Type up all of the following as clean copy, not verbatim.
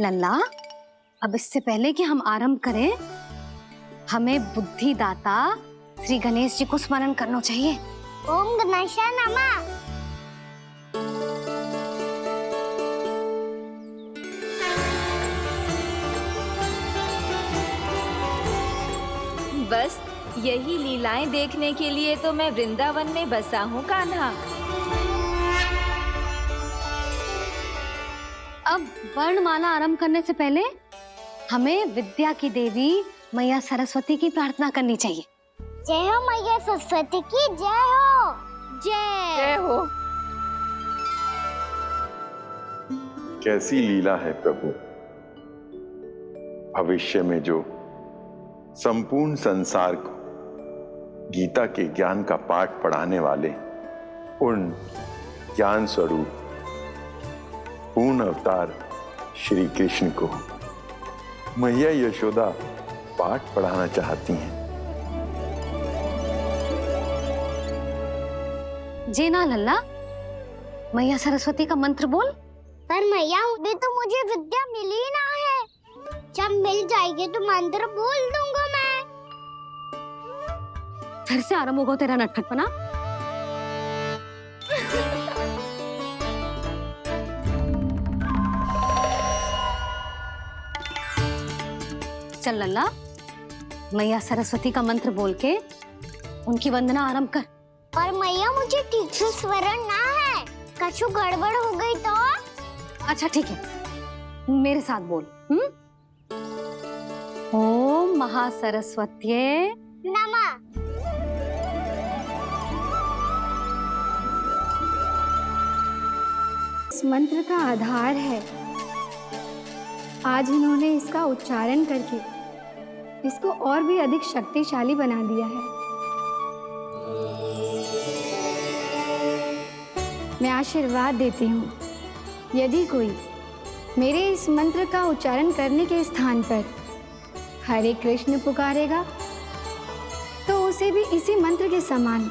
लल्ला, अब इससे पहले कि हम आरंभ करें, हमें बुद्धिदाता श्री गणेश जी को स्मरण करना चाहिए। ओम गणेशाय नमः। बस यही लीलाएं देखने के लिए तो मैं वृंदावन में बसा हूँ कान्हा। अब वर्णमाला आरंभ करने से पहले हमें विद्या की देवी मैया सरस्वती की प्रार्थना करनी चाहिए। जय हो मैया सरस्वती की जय हो। जय हो। कैसी लीला है प्रभु। भविष्य में जो संपूर्ण संसार को गीता के ज्ञान का पाठ पढ़ाने वाले उन ज्ञान स्वरूप पूर्ण अवतार श्री कृष्ण को मैया यशोदा पाठ पढ़ाना चाहती हैं। जी ना लल्ला, मैया सरस्वती का मंत्र बोल। पर मैया अभी तो मुझे विद्या मिली ना है। जब मिल जाएगी तो मंत्र बोल दूंगा मैं। फिर से आरंभ होगा तेरा नटखटपना। चल लल्ला, मैया सरस्वती का मंत्र बोल के उनकी वंदना आरंभ कर। पर मैया मुझे ठीक से स्मरण ना है, कछु गड़बड़ हो गई तो? अच्छा ठीक है, मेरे साथ बोल। ओम महासरस्वत्ये नमः। इस मंत्र का आधार है। आज इन्होंने इसका उच्चारण करके इसको और भी अधिक शक्तिशाली बना दिया है। मैं आशीर्वाद देती हूँ, यदि कोई मेरे इस मंत्र का उच्चारण करने के स्थान पर हरे कृष्ण पुकारेगा तो उसे भी इसी मंत्र के समान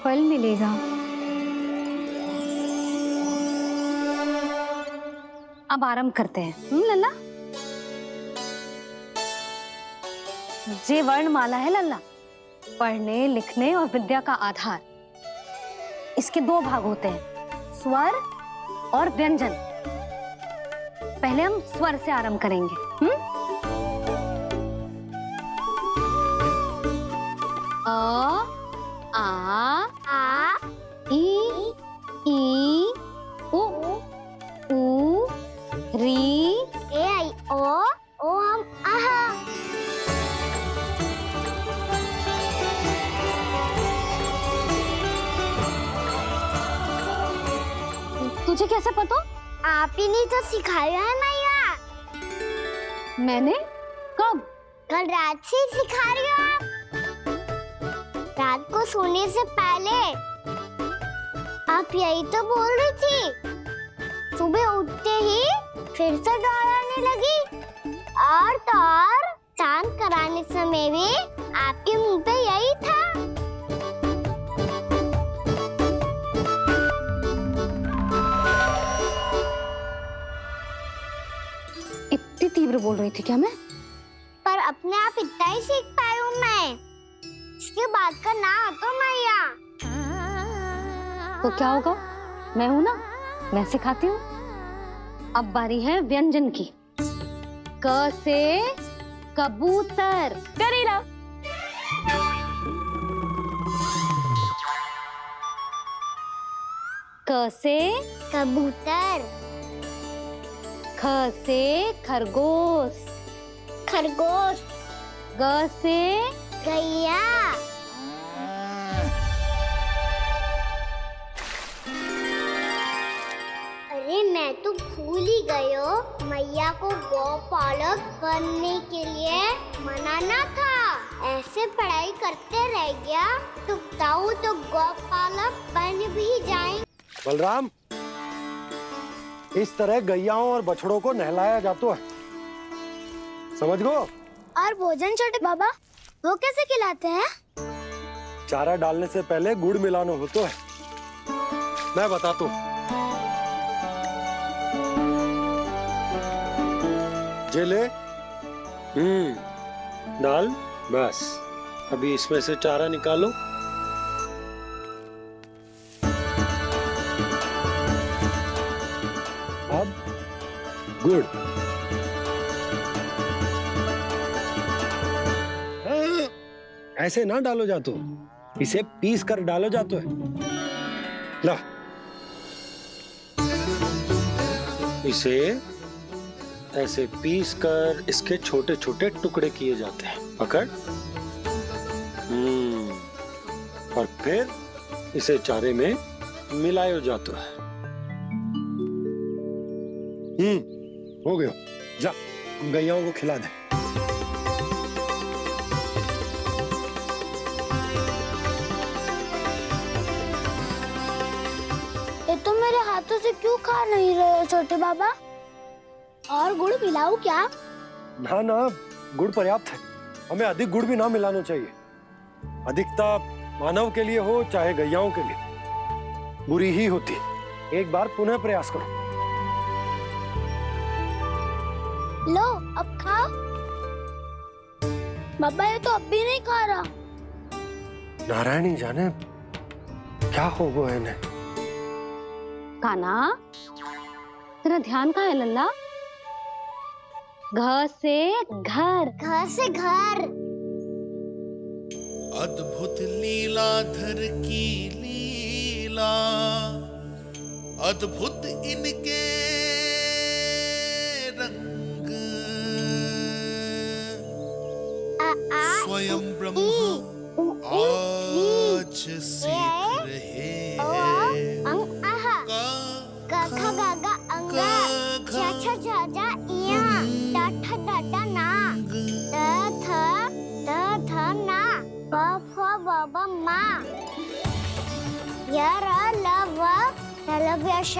फल मिलेगा। अब आरंभ करते हैं। लल्ला, जे वर्णमाला है लल्ला, पढ़ने लिखने और विद्या का आधार। इसके दो भाग होते हैं, स्वर और व्यंजन। पहले हम स्वर से आरंभ करेंगे। अ, आ, ई, उ, री, ए आई ओ हम आहा। तुझे कैसे पता? आप ही ने तो सिखाया है मैया। मैंने? कब? कल रात से सिखा रही हो आप। रात को सोने से पहले आप यही तो बोल रही थी। सुबह उठते ही फिर से दोहराने लगी, और तो और स्नान कराने समय भी आपके मुंह पे यही था। इतनी तीव्र बोल रही थी क्या मैं? पर अपने आप इतना ही सीख पाई हूँ मैं। इसके बाद का ना तो मैया। तो क्या होगा? मैं हूं ना, मैं सिखाती हूँ। अब बारी है व्यंजन की। क से कबूतर। करेला। क से कबूतर। ख से खरगोश। खरगोश। ग से गैया। अरे मैं तो भूल ही गई हूँ, मैया को गौपालक बनने के लिए मना ना था। ऐसे पढ़ाई करते रह गया तो ताऊ तो गौपालक बन भी जाएंगे। बलराम, इस तरह गैयाओं और बछड़ों को नहलाया जाता है, समझ गो? और भोजन छोटे बाबा, वो कैसे खिलाते हैं? चारा डालने से पहले गुड़ मिलाना होता है, मैं बताता हूँ। जे ले। दाल बस, अभी इसमें से चारा निकालो। अब गुड़। हाँ, ऐसे ना डालो जातो, इसे पीस कर डालो जातो है। ला, इसे ऐसे पीस कर इसके छोटे छोटे टुकड़े किए जाते हैं। पकड़। और फिर इसे चारे में मिलायो जाता है। हो गया। जा, गैयाओं को खिला दे। ये तो मेरे हाथों से क्यों खा नहीं रहे हो छोटे बाबा? और गुड़ मिलाऊं क्या? ना ना, गुड़ पर्याप्त है। हमें अधिक गुड़ भी ना मिलाना चाहिए। अधिकता मानव के लिए हो चाहे गैयाओं के लिए बुरी ही होती। एक बार पुनः प्रयास करो। लो, अब खाओ। बाबा ये तो अब भी नहीं खा रहा। नारायणी जाने क्या हो गया इन्हें। कान्हा, तेरा ध्यान कहाँ है लल्ला? घर से घर। घर से घर। अद्भुत लीलाधर की लीला, अद्भुत इनके रंग, स्वयं ब्रह्म आज सीख रहे हैं। क ख ग घ अंग, छ छ झ झ इया, ट ठ ड ड ना, द ध ना, ब फ ब ब मा, य र ल व लव्य श,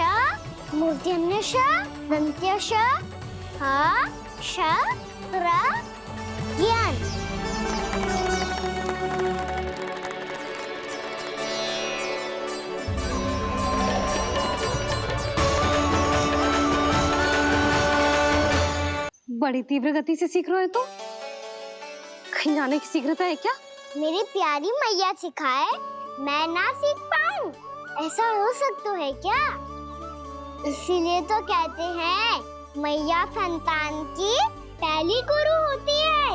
मूर्धन्य श, दन्त्य श, ह श र ज्ञान। बड़ी तीव्र गति से सीख रहे हो तो कहीं जाने की शीघ्रता है क्या? मेरी प्यारी मैया सिखाए, मैं ना सीख पाऊं, ऐसा हो सकता है क्या? इसीलिए तो कहते हैं मैया संतान की पहली गुरु होती है।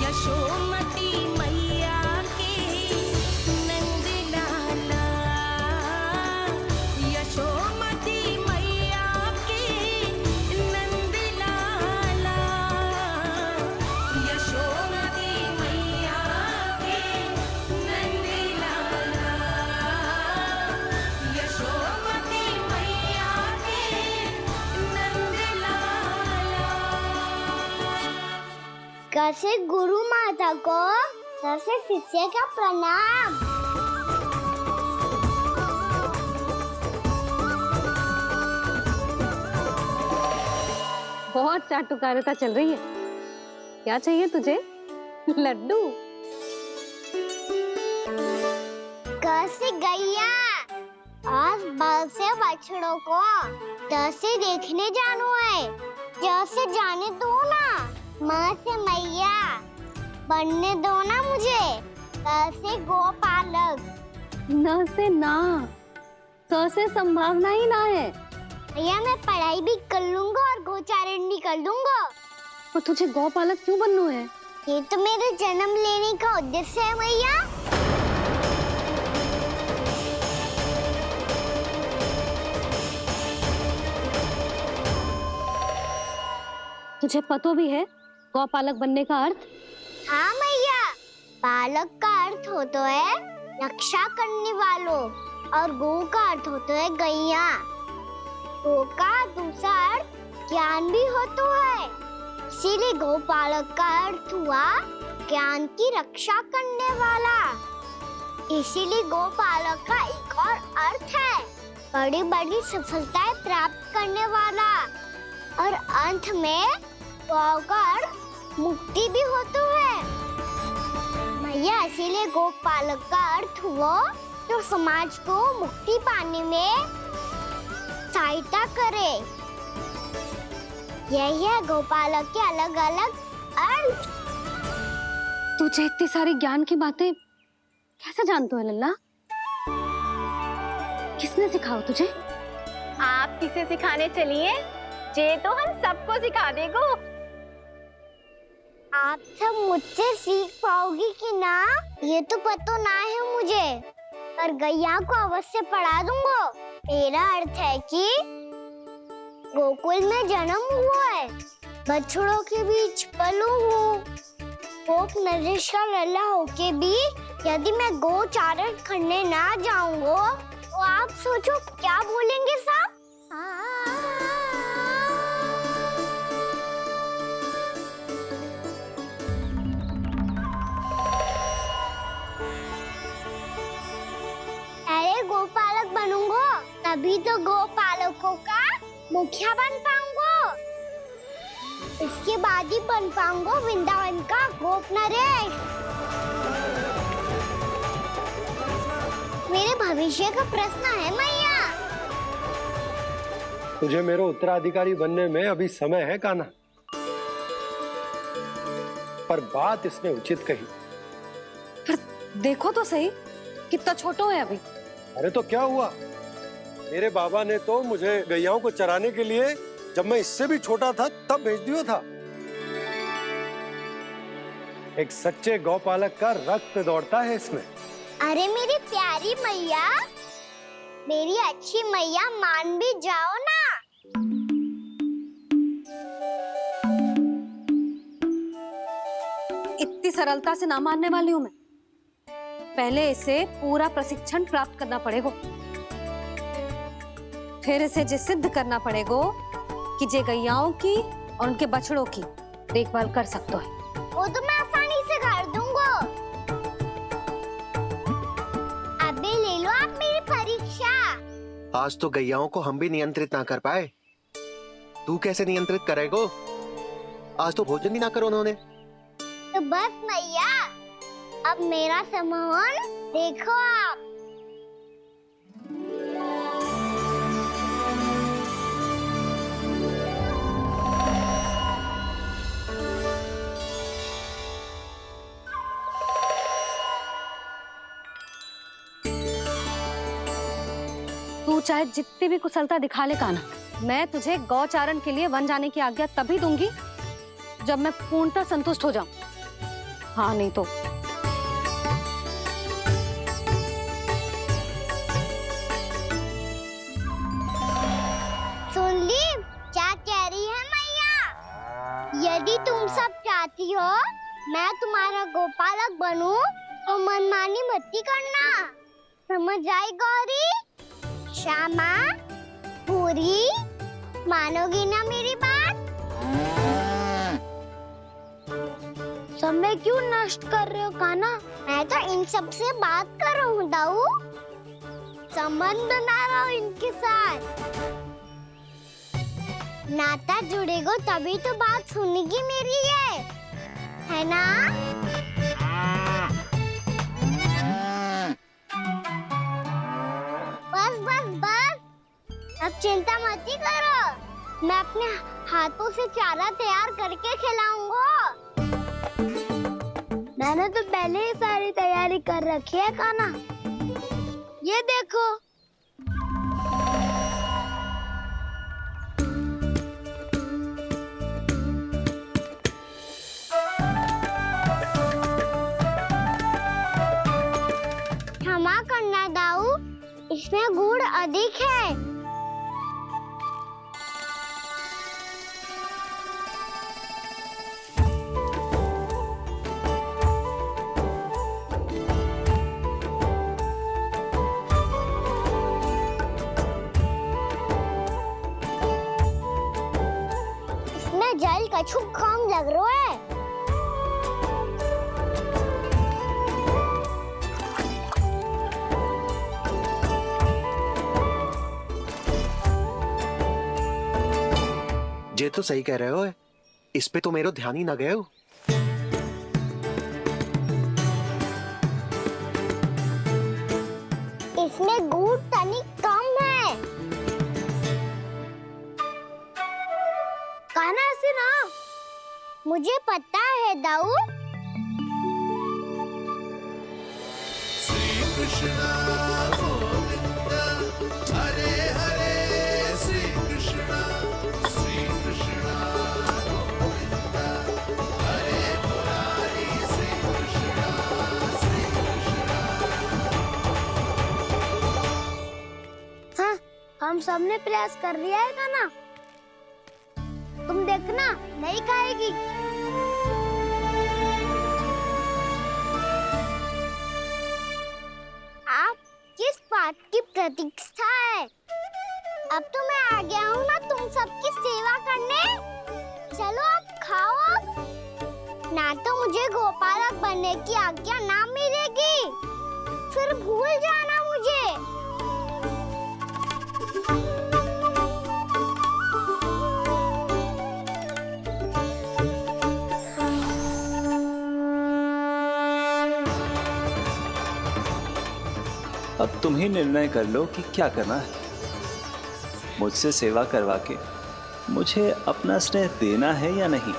यशोमती मैया के नंद लाला, यशोमती मैया के नंद लाला, यशोमती मैया के नंद लाला, यशोमती मैया के नंद लाला। कैसे गुरु माता को, कैसे शिष्य का प्रणाम। बहुत चाटुकारिता चल रही है। क्या चाहिए तुझे? लड्डू? कैसे गैया आज बल से बछड़ों को कैसे देखने जानो है, जैसे जाने दो ना, माँ से मैया बनने दो ना मुझे, कैसे गोपालक। न से ना, स से संभावना ही ना है। भैया मैं पढ़ाई भी कर लूंगा और गोचारण भी कर दूंगा। तो तुझे गौपालक क्यों बनना है? ये तो मेरे जन्म लेने का उद्देश्य है भैया। तुझे पतो भी है गौपालक बनने का अर्थ? हाँ मैया, पालक का अर्थ होता है रक्षा करने वालों और गौ का अर्थ होता है गैया। गौ का दूसरा अर्थ ज्ञान भी होता है, इसीलिए गौपालक का अर्थ हुआ ज्ञान की रक्षा करने वाला। इसीलिए गौपालक का एक और अर्थ है बड़ी बड़ी सफलताएं प्राप्त करने वाला, और अंत में गौ का अर्थ मुक्ति भी होता है। भैया इसीलिए गोपालक का अर्थ हुआ जो समाज को मुक्ति पाने में सहायता करे, यही है गोपालक के अलग अलग अर्थ। तुझे इतनी सारी ज्ञान की बातें कैसे जानते हो लल्ला? किसने सिखाओ तुझे? आप किसे सिखाने चलिए? जे तो हम सबको सिखा देगो। आप सब मुझसे सीख पाओगी कि ना ये तो पता ना है मुझे, पर गैया को अवश्य पढ़ा दूंगा। मेरा अर्थ है कि गोकुल में जन्म हुआ है, बछड़ों के बीच पलू हूँ, गोप नरेश का लल्ला होके भी यदि मैं गोचारण करने ना जाऊंगा तो आप सोचो क्या बोलेंगे साहब? अरे गोपालक बनूंगा तभी तो गोपालकों का मुखिया बन पाऊंगा, इसके बाद ही बन पाऊंगा वृंदावन का गोप नरेश। मेरे भविष्य का प्रश्न है मैया। तुझे मेरे उत्तराधिकारी बनने में अभी समय है कान्हा, पर बात इसने उचित कही। पर देखो तो सही, कितना छोटो है अभी। अरे तो क्या हुआ, मेरे बाबा ने तो मुझे गैयाओं को चराने के लिए जब मैं इससे भी छोटा था तब भेज दिया था। एक सच्चे गौपालक का रक्त दौड़ता है इसमें। अरे मेरी प्यारी मैया, मेरी अच्छी मैया, मान भी जाओ ना। इतनी सरलता से ना मानने वाली हूं मैं। पहले इसे पूरा प्रशिक्षण प्राप्त करना पड़ेगा, फिर इसे जे सिद्ध करना पड़ेगा कि जे गैयाओं की और उनके बछड़ों की देखभाल कर सकता है। वो तो मैं आसानी से कर दूंगा। अबे ले लो आप मेरी परीक्षा। आज तो गैयाओं को हम भी नियंत्रित ना कर पाए, तू कैसे नियंत्रित करेगो? आज तो भोजन ही ना करो उन्होंने। तो बस मैया, अब मेरा सम्मान देखो आप। तू चाहे जितनी भी कुशलता दिखा ले कान्हा, मैं तुझे गौचारण के लिए वन जाने की आज्ञा तभी दूंगी जब मैं पूर्णतः संतुष्ट हो जाऊं। हाँ नहीं तो सुन ली क्या कह रही है मैया? यदि तुम सब चाहती हो मैं तुम्हारा गोपालक बनूं तो मनमानी मत करना, समझ आई गौरी? श्यामा, पूरी, मानोगी ना मेरी बात? समय क्यों नष्ट कर रहे हो कान्हा? मैं तो इन सब से बात कर रहा हूँ दाऊ, संबंध बना रहा हूँ इनके साथ। नाता जुड़ेगा तभी तो बात सुनेगी मेरी, ये है ना? बस बस बस, अब चिंता मत ही करो, मैं अपने हाथों से चारा तैयार करके खिलाऊंगा। मैंने तो पहले ही सारी तैयारी कर रखी है कान्हा, ये देखो। क्षमा करना दाऊ, इसमें गुड़ अधिक है। इसमें जल कछु कम लग रहा है। ये तो सही कह रहे हो, इस पे तो मेरो ध्यान ही ना गए हो। इसमें गुड़ तनिक कम है। कहना ऐसे ना। मुझे पता है दाऊ। श्री कृष्ण गोविंद हरे हरे श्री कृष्ण गोविंद हरे मुरारी श्री कृष्ण हाँ, हम सबने प्रयास कर लिया है गाना। तुम देखना नहीं खाएगी। आप किस बात की प्रतीक्षा है? अब तो मैं आ गया हूँ ना तुम सबकी सेवा करने। चलो अब खाओ अब। ना तो मुझे गोपालक बनने की आज्ञा ना मिलेगी, फिर भूल जाना मुझे। अब तुम ही निर्णय कर लो कि क्या करना है। मुझसे सेवा करवा के मुझे अपना स्नेह देना है या नहीं।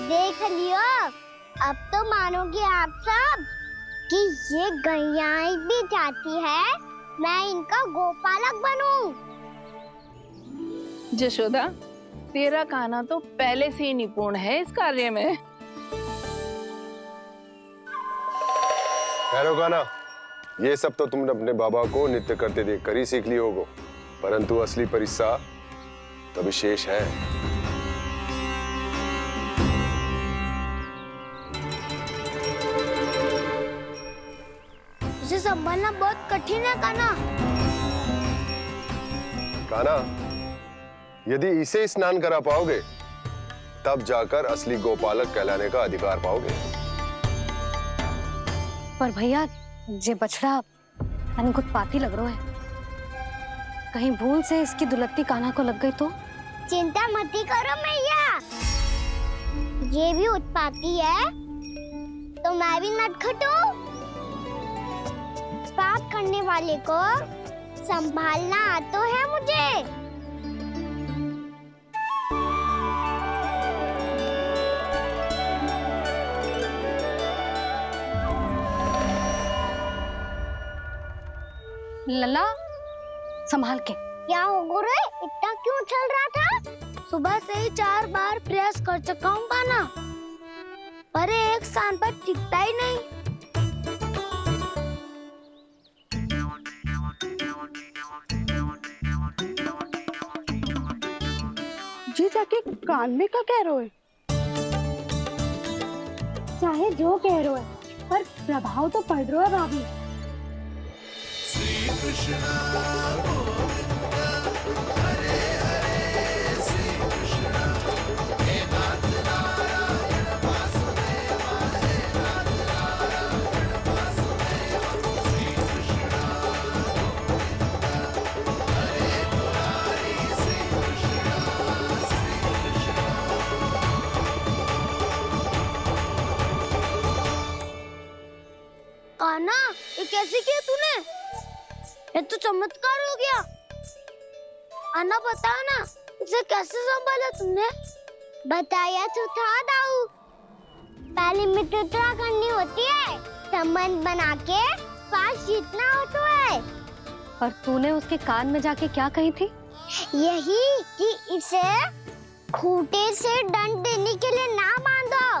देख लियो, अब तो मानोगे आप सब कि ये गैयाएं भी चाहती है मैं इनका गोपालक बनूं। जशोदा, तेरा कान्हा तो पहले से ही निपुण है इस कार्य में। ठहरो कान्हा, ये सब तो तुमने अपने बाबा को नृत्य करते देखकर ही सीख ली होगो, परंतु असली परिस्सा तो विशेष है। उसे संभालना बहुत कठिन है कान्हा। कान्हा, यदि इसे स्नान करा पाओगे तब जाकर असली गोपालक कहलाने का अधिकार पाओगे। पर भैया ये बछड़ा तनिक उत्पाती लग रहा है। कहीं भूल से इसकी दुलत्ती कान्हा को लग गई तो? चिंता मती करो मैया, ये भी उत्पाती है तो मैं भी नटखट हूँ। पाप करने वाले को संभालना आता है मुझे। लला संभाल के। क्या हो गुरु, इतना क्यों चल रहा था? सुबह से ही 4 बार प्रयास कर चुका हूँ कान्हा, पर एक स्थान पर टिकता ही नहीं। जी जाके कान में का कह रहे हो? चाहे जो कह रहे हो, पर प्रभाव तो पड़ रहा है भाभी। श्री कृष्ण गोविंद हरे हरे श्री कृष्ण हे नाथ नारायण वासुदेव हे नाथ नारायण वासुदेव श्री कृष्ण गोविंद हरे मुरारी श्री कृष्ण कान्हा, ये कैसे किया तूने? ये तो चमत्कार हो गया। अन्ना बता ना, इसे कैसे संभाला तुमने? बताया तो था दाऊ। पहले मित्रता करनी होती है, संबंध बना के पास जीतना होता है। और तूने उसके कान में जाके क्या कही थी? यही कि इसे खूंटे से दंड देने के लिए ना बांधो,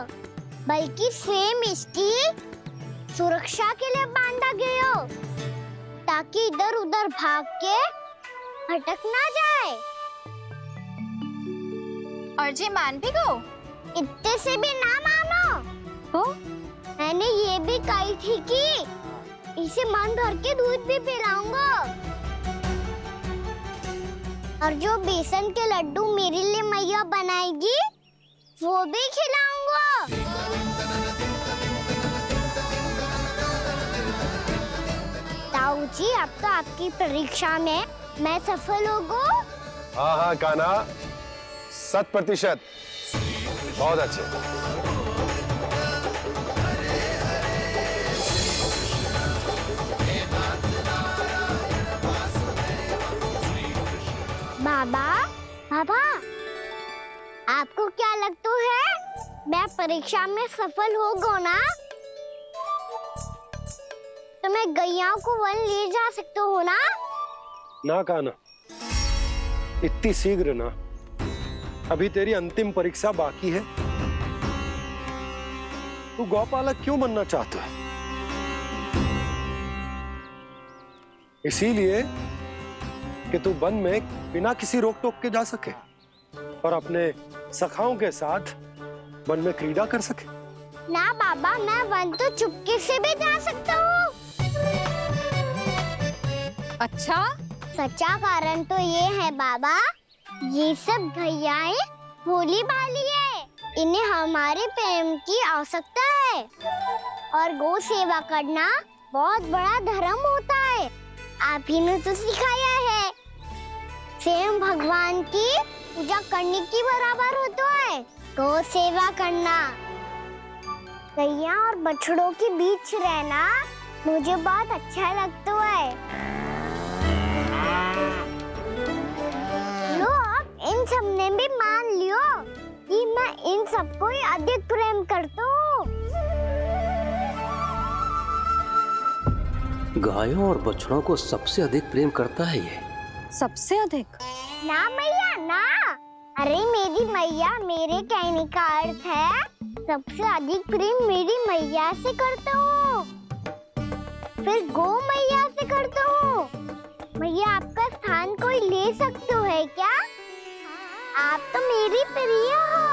बल्कि स्वयं इसकी सुरक्षा के लिए बांधा गया हो, ताकि इधर उधर भाग के भटक ना जाए। और जी मान भी गो? इतने से भी ना मानो। तो मैंने ये भी कही थी कि इसे मन भर के दूध भी पिलाऊंगा। और जो बेसन के लड्डू मेरे लिए मैया बनाएगी वो भी खिलाऊंगा। ताऊ जी, अब तो आपकी परीक्षा में मैं सफल हो गई। हाँ हाँ कान्हा, 100%। बहुत अच्छे। बाबा, बाबा, आपको क्या लगता है मैं परीक्षा में सफल हो गई ना? तो मैं गैया को वन ले जा सकता हूँ ना? ना कान्हा, इतनी शीघ्र ना। अभी तेरी अंतिम परीक्षा बाकी है। तू गौपालक क्यों बनना चाहता है? इसीलिए कि तू वन में बिना किसी रोक टोक के जा सके और अपने सखाओं के साथ वन में क्रीड़ा कर सके। ना बाबा, मैं वन तो चुपके से भी जा सकता हूँ। अच्छा, सच्चा कारण तो ये है बाबा, ये सब भैयाएं भोली भाली है। इन्हें हमारे प्रेम की आवश्यकता है और गौ सेवा करना बहुत बड़ा धर्म होता है। आप ही ने तो सिखाया है। स्वयं भगवान की पूजा करने की बराबर होता है गौ सेवा करना। गैया और बछड़ों के बीच रहना मुझे बहुत अच्छा लगता है। लो, अब इन सब ने भी मान लियो कि मैं इन सबको ही अधिक प्रेम करता हूँ। गायों और बछड़ों को सबसे अधिक प्रेम करता है ये। सबसे अधिक? ना मैया ना, अरे मेरी मैया, मेरे कहने का अर्थ है सबसे अधिक प्रेम मेरी मैया से करता हूँ, फिर गौ मैया से करता हूँ। मैया, आपका स्थान कोई ले सकते है क्या? आप तो मेरी प्रिय हो।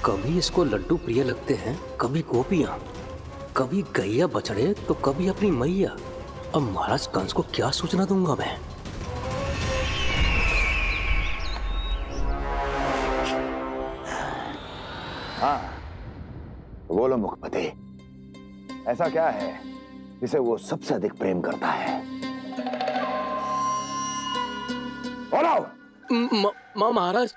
कभी इसको लड्डू प्रिय लगते हैं, कभी गोपियां, कभी गैया बछड़े, तो कभी अपनी मैया। अब महाराज कंस को क्या सूचना दूंगा मैं? हाँ, बोलो मुखपति, ऐसा क्या है जिसे वो सबसे अधिक प्रेम करता है? बोलो। महाराज,